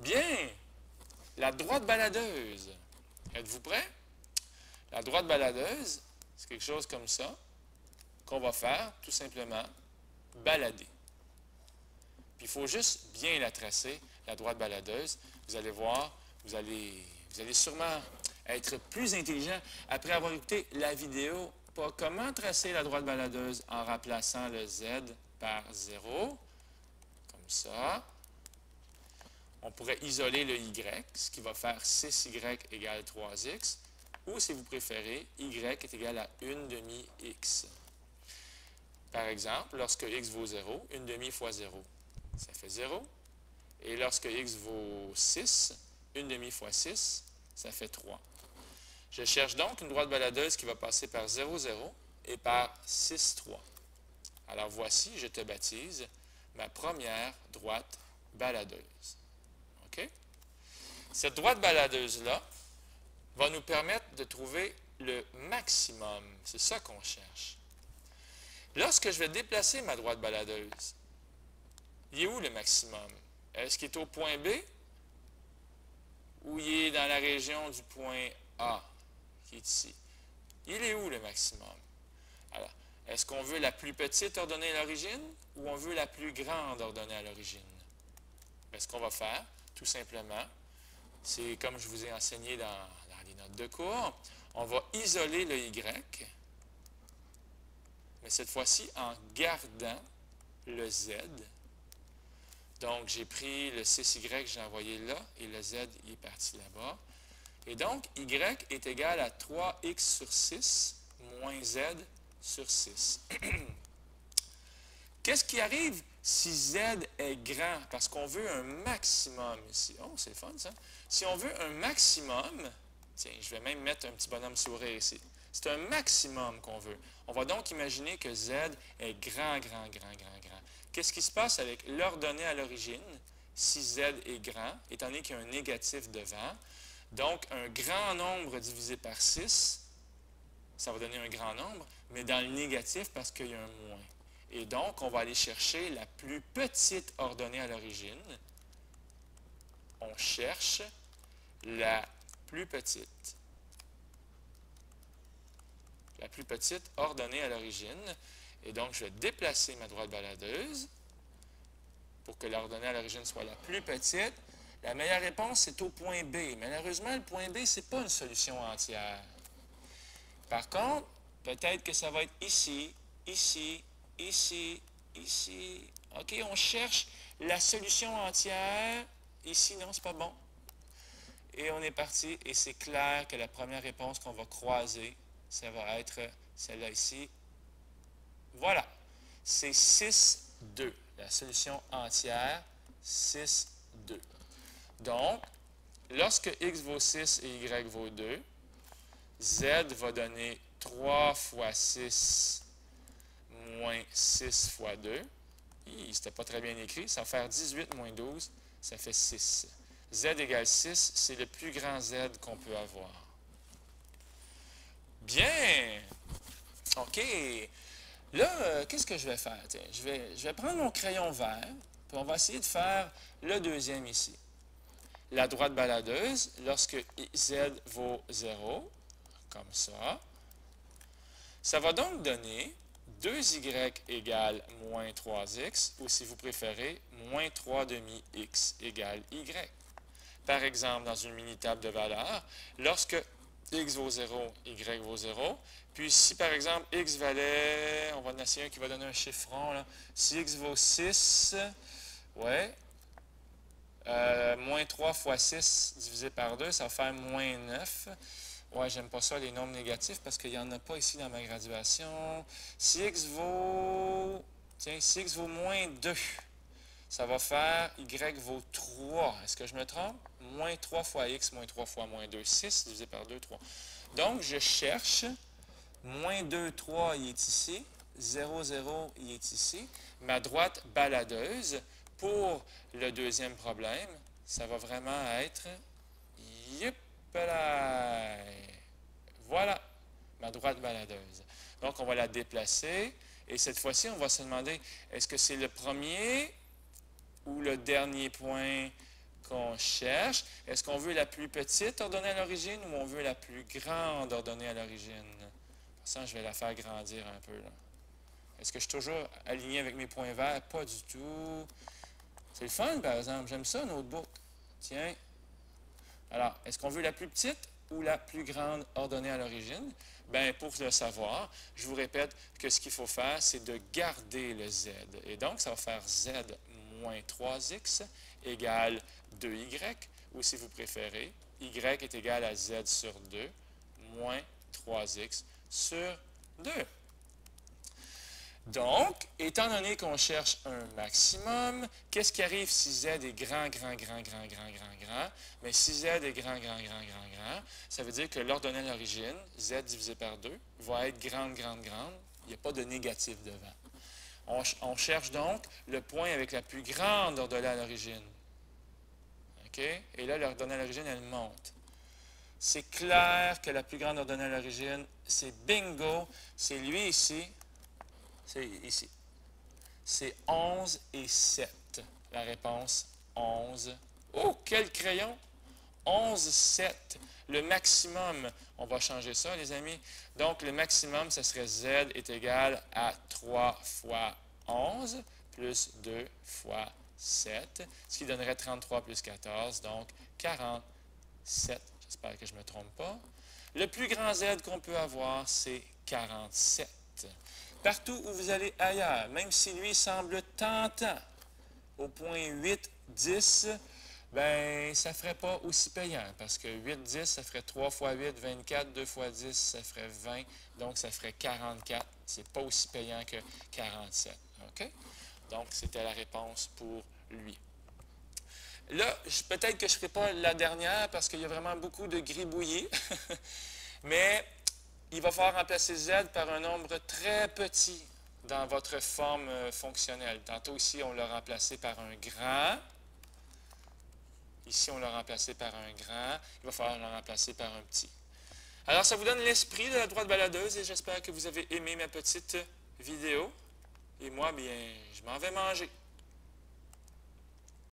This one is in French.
Bien, la droite baladeuse. Êtes-vous prêts? La droite baladeuse, c'est quelque chose comme ça qu'on va faire, tout simplement, balader. Puis il faut juste bien la tracer, la droite baladeuse. Vous allez voir, vous allez sûrement être plus intelligent après avoir écouté la vidéo. Pas comment tracer la droite baladeuse en remplaçant le Z par 0, comme ça. On pourrait isoler le Y, ce qui va faire 6Y égale 3X. Ou, si vous préférez, Y est égal à 1 demi-X. Par exemple, lorsque X vaut 0, 1 demi fois 0, ça fait 0. Et lorsque X vaut 6, 1 demi fois 6, ça fait 3. Je cherche donc une droite baladeuse qui va passer par 0, 0 et par 6, 3. Alors voici, je te baptise, ma première droite baladeuse. OK? Cette droite baladeuse-là va nous permettre de trouver le maximum. C'est ça qu'on cherche. Lorsque je vais déplacer ma droite baladeuse, il est où le maximum? Est-ce qu'il est au point B ou il est dans la région du point A, qui est ici? Il est où le maximum? Alors, est-ce qu'on veut la plus petite ordonnée à l'origine ou on veut la plus grande ordonnée à l'origine? Bien, ce qu'on va faire, tout simplement, c'est comme je vous ai enseigné dans les notes de cours, on va isoler le Y, mais cette fois-ci en gardant le Z. Donc, j'ai pris le 6Y, j'ai envoyé là, et le Z, il est parti là-bas. Et donc, Y est égal à 3X sur 6 moins Z sur 6. Qu'est-ce qui arrive si Z est grand? Parce qu'on veut un maximum ici. Oh, c'est fun, ça. Si on veut un maximum, tiens, je vais même mettre un petit bonhomme sourire ici. C'est un maximum qu'on veut. On va donc imaginer que Z est grand, grand, grand, grand, grand. Qu'est-ce qui se passe avec l'ordonnée à l'origine si Z est grand, étant donné qu'il y a un négatif devant? Donc, un grand nombre divisé par 6, ça va donner un grand nombre, mais dans le négatif parce qu'il y a un moins. Et donc, on va aller chercher la plus petite ordonnée à l'origine. On cherche la plus petite. La plus petite ordonnée à l'origine. Et donc, je vais déplacer ma droite baladeuse pour que l'ordonnée à l'origine soit la plus petite. La meilleure réponse, c'est au point B. Malheureusement, le point B, ce n'est pas une solution entière. Par contre, peut-être que ça va être ici, ici, ici, ici. OK, on cherche la solution entière. Ici, non, c'est pas bon. Et on est parti. Et c'est clair que la première réponse qu'on va croiser, ça va être celle-là ici. Voilà. C'est 6, 2. La solution entière, 6, 2. Donc, lorsque X vaut 6 et Y vaut 2, Z va donner 3 fois 6 moins 6 fois 2. C'était pas très bien écrit. Ça va faire 18 moins 12, ça fait 6. Z égale 6, c'est le plus grand Z qu'on peut avoir. Bien! OK. Là, qu'est-ce que je vais faire? Tiens, je vais prendre mon crayon vert, puis on va essayer de faire le deuxième ici. La droite baladeuse, lorsque Z vaut 0, comme ça va donc donner 2y égale moins 3x, ou si vous préférez, moins 3 demi-x égale y. Par exemple, dans une mini-table de valeurs, lorsque x vaut 0, y vaut 0, puis si par exemple x valait, on va en essayer un qui va donner un chiffron, là. Si x vaut 6, ouais, moins 3 fois 6 divisé par 2, ça va faire moins 9. Ouais, j'aime pas ça, les nombres négatifs, parce qu'il n'y en a pas ici dans ma graduation. Si x vaut... Tiens, si x vaut moins 2, ça va faire y vaut 3. Est-ce que je me trompe? Moins 3 fois x, moins 3 fois moins 2, 6 divisé par 2, 3. Donc, je cherche, moins 2, 3, il est ici. 0, 0, il est ici. Ma droite baladeuse, pour le deuxième problème, ça va vraiment être... Voilà ma droite baladeuse. Donc, on va la déplacer. Et cette fois-ci, on va se demander, est-ce que c'est le premier ou le dernier point qu'on cherche. Est-ce qu'on veut la plus petite ordonnée à l'origine ou on veut la plus grande ordonnée à l'origine? Pour ça, je vais la faire grandir un peu, là. Est-ce que je suis toujours aligné avec mes points verts? Pas du tout. C'est le fun, par exemple. J'aime ça, notebook. Tiens. Alors, est-ce qu'on veut la plus petite ou la plus grande ordonnée à l'origine? Bien, pour le savoir, je vous répète que ce qu'il faut faire, c'est de garder le z. Et donc, ça va faire z moins 3x égale 2y, ou si vous préférez, y est égal à z sur 2 moins 3x sur 2. Donc, étant donné qu'on cherche un maximum, qu'est-ce qui arrive si z est grand? Mais si z est grand, ça veut dire que l'ordonnée à l'origine, z divisé par 2, va être grande. Il n'y a pas de négatif devant. On cherche donc le point avec la plus grande ordonnée à l'origine. OK? Et là, l'ordonnée à l'origine, elle monte. C'est clair que la plus grande ordonnée à l'origine, c'est bingo, c'est lui ici. C'est ici. C'est 11 et 7. La réponse, 11. Oh, quel crayon! 11, 7. Le maximum, on va changer ça, les amis. Donc, le maximum, ce serait z est égal à 3 fois 11 plus 2 fois 7, ce qui donnerait 33 plus 14, donc 47. J'espère que je ne me trompe pas. Le plus grand z qu'on peut avoir, c'est 47. Partout où vous allez ailleurs, même si lui semble tentant, au point 8, 10, bien, ça ne ferait pas aussi payant, parce que 8, 10, ça ferait 3 fois 8, 24, 2 fois 10, ça ferait 20, donc ça ferait 44. C'est pas aussi payant que 47. OK? Donc, c'était la réponse pour lui. Là, peut-être que je ne ferai pas la dernière, parce qu'il y a vraiment beaucoup de gribouillis, mais il va falloir remplacer z par un nombre très petit dans votre forme fonctionnelle. Tantôt ici, on l'a remplacé par un grand. Ici, on l'a remplacé par un grand. Il va falloir le remplacer par un petit. Alors, ça vous donne l'esprit de la droite baladeuse et j'espère que vous avez aimé ma petite vidéo. Et moi, bien, je m'en vais manger.